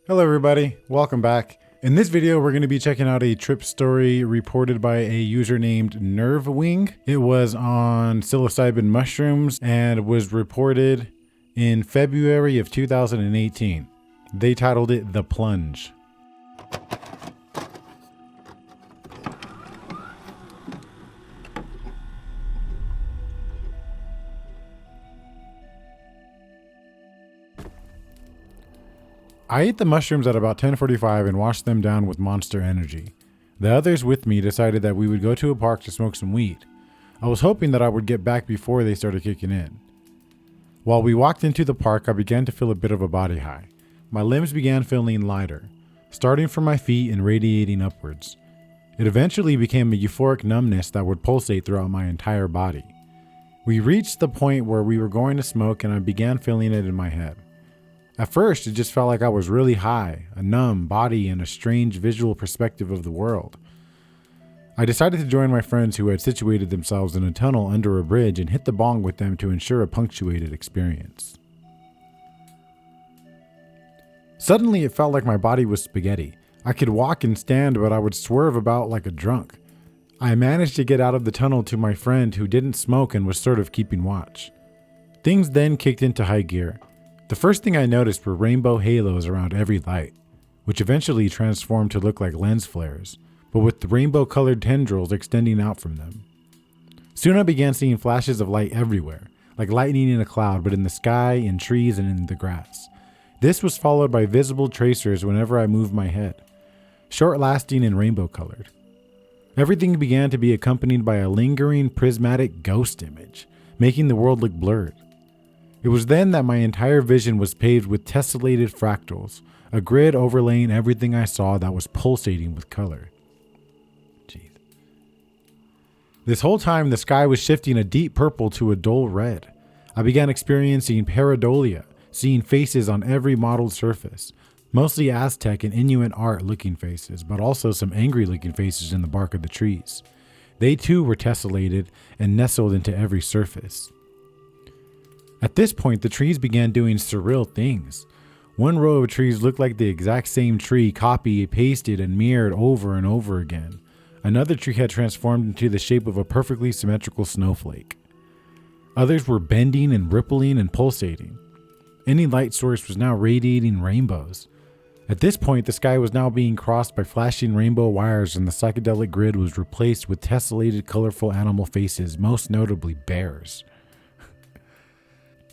Hello everybody, welcome back. In this video, we're going to be checking out a trip story reported by a user named Nervewing. It was on psilocybin mushrooms and was reported in February of 2018. They titled it The Plunge. I ate the mushrooms at about 10:45 and washed them down with Monster Energy. The others with me decided that we would go to a park to smoke some weed. I was hoping that I would get back before they started kicking in. While we walked into the park, I began to feel a bit of a body high. My limbs began feeling lighter, starting from my feet and radiating upwards. It eventually became a euphoric numbness that would pulsate throughout my entire body. We reached the point where we were going to smoke and I began feeling it in my head. At first, it just felt like I was really high, a numb body and a strange visual perspective of the world. I decided to join my friends who had situated themselves in a tunnel under a bridge and hit the bong with them to ensure a punctuated experience. Suddenly, it felt like my body was spaghetti. I could walk and stand, but I would swerve about like a drunk. I managed to get out of the tunnel to my friend who didn't smoke and was sort of keeping watch. Things then kicked into high gear. The first thing I noticed were rainbow halos around every light, which eventually transformed to look like lens flares, but with the rainbow-colored tendrils extending out from them. Soon I began seeing flashes of light everywhere, like lightning in a cloud, but in the sky, in trees, and in the grass. This was followed by visible tracers whenever I moved my head, short-lasting and rainbow-colored. Everything began to be accompanied by a lingering, prismatic ghost image, making the world look blurred. It was then that my entire vision was paved with tessellated fractals, a grid overlaying everything I saw that was pulsating with color. Jeez. This whole time, the sky was shifting a deep purple to a dull red. I began experiencing pareidolia, seeing faces on every modeled surface, mostly Aztec and Inuit art looking faces, but also some angry looking faces in the bark of the trees. They too were tessellated and nestled into every surface. At this point, the trees began doing surreal things. One row of trees looked like the exact same tree, copied, pasted, and mirrored over and over again. Another tree had transformed into the shape of a perfectly symmetrical snowflake. Others were bending and rippling and pulsating. Any light source was now radiating rainbows. At this point, the sky was now being crossed by flashing rainbow wires and the psychedelic grid was replaced with tessellated colorful animal faces, most notably bears.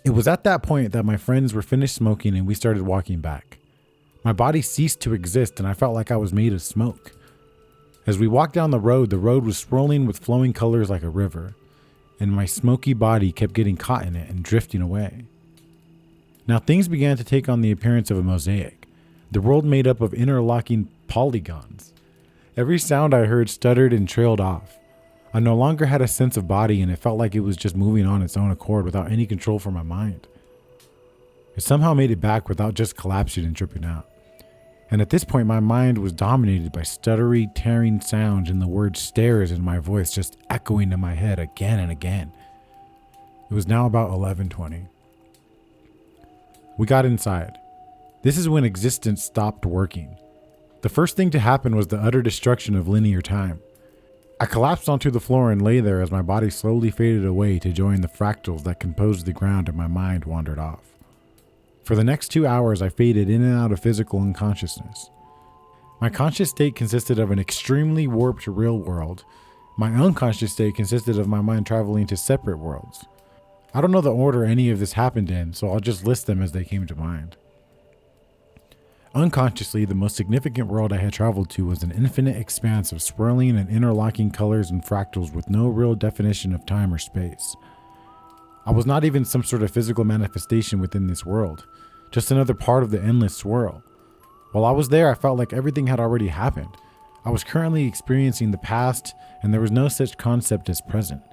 It was at that point that my friends were finished smoking and we started walking back. My body ceased to exist and I felt like I was made of smoke. As we walked down the road was swirling with flowing colors like a river, and my smoky body kept getting caught in it and drifting away. Now things began to take on the appearance of a mosaic, the world made up of interlocking polygons. Every sound I heard stuttered and trailed off. I no longer had a sense of body and it felt like it was just moving on its own accord without any control from my mind. It somehow made it back without just collapsing and tripping out. And at this point my mind was dominated by stuttery, tearing sounds and the word stairs in my voice just echoing in my head again and again. It was now about 11:20. We got inside. This is when existence stopped working. The first thing to happen was the utter destruction of linear time. I collapsed onto the floor and lay there as my body slowly faded away to join the fractals that composed the ground and my mind wandered off. For the next 2 hours, I faded in and out of physical unconsciousness. My conscious state consisted of an extremely warped real world. My unconscious state consisted of my mind traveling to separate worlds. I don't know the order any of this happened in, so I'll just list them as they came to mind. Unconsciously, the most significant world I had traveled to was an infinite expanse of swirling and interlocking colors and fractals with no real definition of time or space. I was not even some sort of physical manifestation within this world, just another part of the endless swirl. While I was there, I felt like everything had already happened. I was currently experiencing the past, and there was no such concept as present.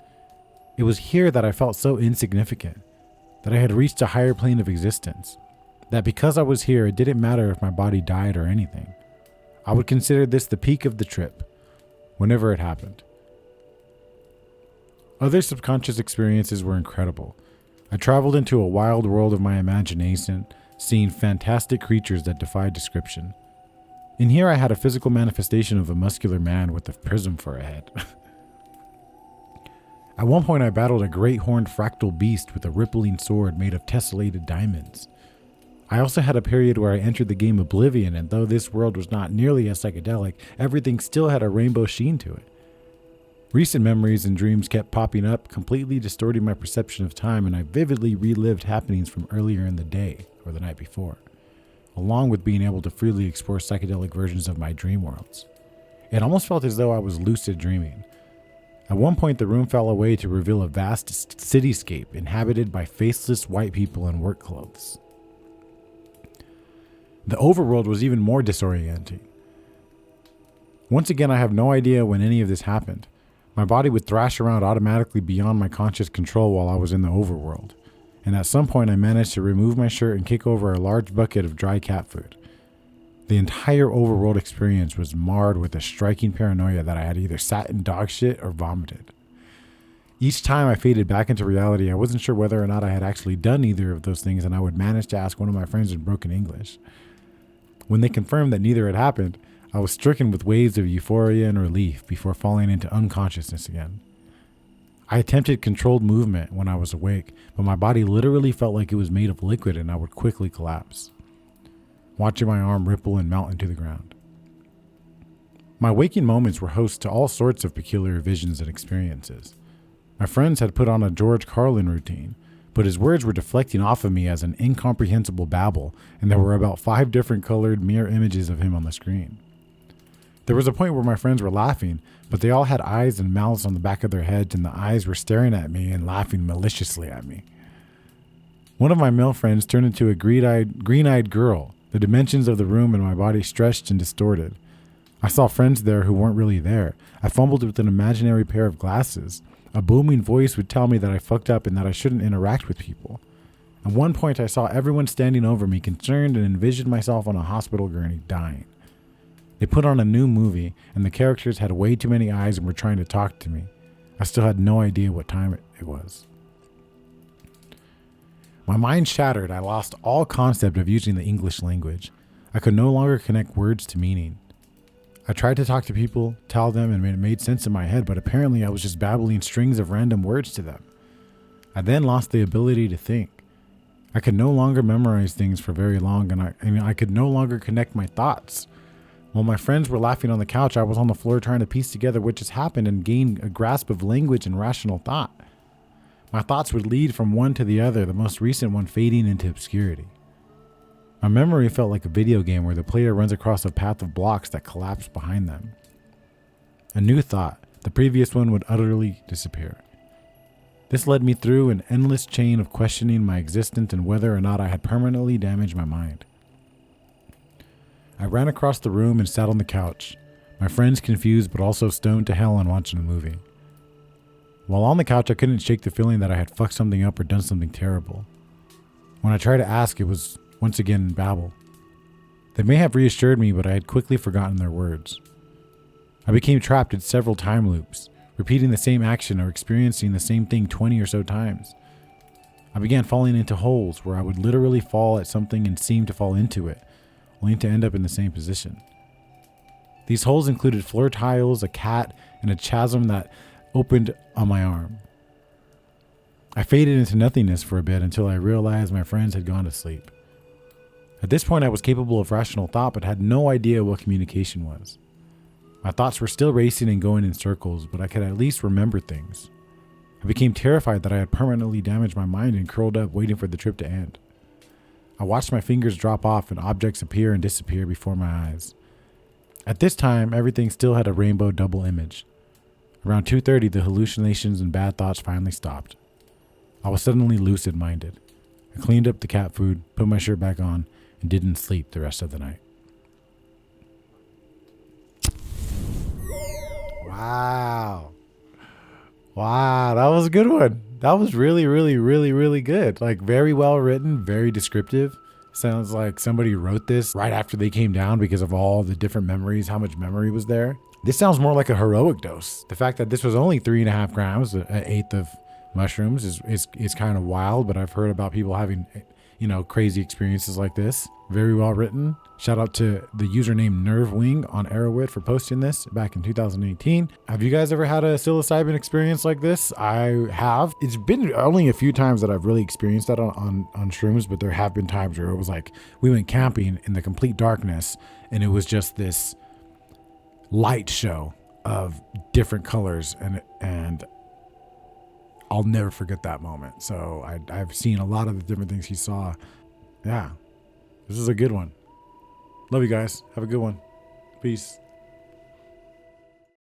It was here that I felt so insignificant, that I had reached a higher plane of existence. That because I was here, it didn't matter if my body died or anything. I would consider this the peak of the trip, whenever it happened. Other subconscious experiences were incredible. I traveled into a wild world of my imagination, seeing fantastic creatures that defied description. In here, I had a physical manifestation of a muscular man with a prism for a head. At one point, I battled a great horned fractal beast with a rippling sword made of tessellated diamonds. I also had a period where I entered the game Oblivion, and though this world was not nearly as psychedelic, everything still had a rainbow sheen to it. Recent memories and dreams kept popping up, completely distorting my perception of time, and I vividly relived happenings from earlier in the day or the night before, along with being able to freely explore psychedelic versions of my dream worlds. It almost felt as though I was lucid dreaming. At one point, the room fell away to reveal a vast cityscape inhabited by faceless white people in work clothes. The overworld was even more disorienting. Once again, I have no idea when any of this happened. My body would thrash around automatically beyond my conscious control while I was in the overworld. And at some point, I managed to remove my shirt and kick over a large bucket of dry cat food. The entire overworld experience was marred with a striking paranoia that I had either sat in dog shit or vomited. Each time I faded back into reality, I wasn't sure whether or not I had actually done either of those things, and I would manage to ask one of my friends in broken English. When they confirmed that neither had happened, I was stricken with waves of euphoria and relief before falling into unconsciousness again. I attempted controlled movement when I was awake, but my body literally felt like it was made of liquid and I would quickly collapse, watching my arm ripple and melt into the ground. My waking moments were host to all sorts of peculiar visions and experiences. My friends had put on a George Carlin routine, but his words were deflecting off of me as an incomprehensible babble, and there were about 5 different colored mirror images of him on the screen. There was a point where my friends were laughing, but they all had eyes and mouths on the back of their heads, and the eyes were staring at me and laughing maliciously at me. One of my male friends turned into a green-eyed girl, the dimensions of the room and my body stretched and distorted. I saw friends there who weren't really there. I fumbled with an imaginary pair of glasses. A booming voice would tell me that I fucked up and that I shouldn't interact with people. At one point, I saw everyone standing over me, concerned, and envisioned myself on a hospital gurney, dying. They put on a new movie, and the characters had way too many eyes and were trying to talk to me. I still had no idea what time it was. My mind shattered. I lost all concept of using the English language. I could no longer connect words to meaning. I tried to talk to people, tell them, and it made sense in my head, but apparently I was just babbling strings of random words to them. I then lost the ability to think. I could no longer memorize things for very long, and I could no longer connect my thoughts. While my friends were laughing on the couch, I was on the floor trying to piece together what just happened and gain a grasp of language and rational thought. My thoughts would lead from one to the other, the most recent one fading into obscurity. My memory felt like a video game where the player runs across a path of blocks that collapse behind them. A new thought, the previous one would utterly disappear. This led me through an endless chain of questioning my existence and whether or not I had permanently damaged my mind. I ran across the room and sat on the couch, my friends confused but also stoned to hell and watching a movie. While on the couch, I couldn't shake the feeling that I had fucked something up or done something terrible. When I tried to ask, it was once again babble. They may have reassured me, but I had quickly forgotten their words. I became trapped in several time loops, repeating the same action or experiencing the same thing 20 or so times. I began falling into holes where I would literally fall at something and seem to fall into it, only to end up in the same position. These holes included floor tiles, a cat, and a chasm that opened on my arm. I faded into nothingness for a bit until I realized my friends had gone to sleep. At this point, I was capable of rational thought, but had no idea what communication was. My thoughts were still racing and going in circles, but I could at least remember things. I became terrified that I had permanently damaged my mind and curled up waiting for the trip to end. I watched my fingers drop off and objects appear and disappear before my eyes. At this time, everything still had a rainbow double image. Around 2:30, the hallucinations and bad thoughts finally stopped. I was suddenly lucid-minded. I cleaned up the cat food, put my shirt back on, and didn't sleep the rest of the night. Wow, that was a good one. That was really, really, really, really good. Like, very well written, very descriptive. Sounds like somebody wrote this right after they came down because of all the different memories, how much memory was there. This sounds more like a heroic dose. The fact that this was only 3.5 grams, an eighth of mushrooms, is kind of wild, but I've heard about people having crazy experiences like this. Very well written. Shout out to the username NerveWing on Arrowwit for posting this back in 2018. Have you guys ever had a psilocybin experience like this? I have. It's been only a few times that I've really experienced that on shrooms, but there have been times where it was like we went camping in the complete darkness and it was just this light show of different colors, and I'll never forget that moment. So I've seen a lot of the different things he saw. Yeah, this is a good one. Love you guys. Have a good one. Peace.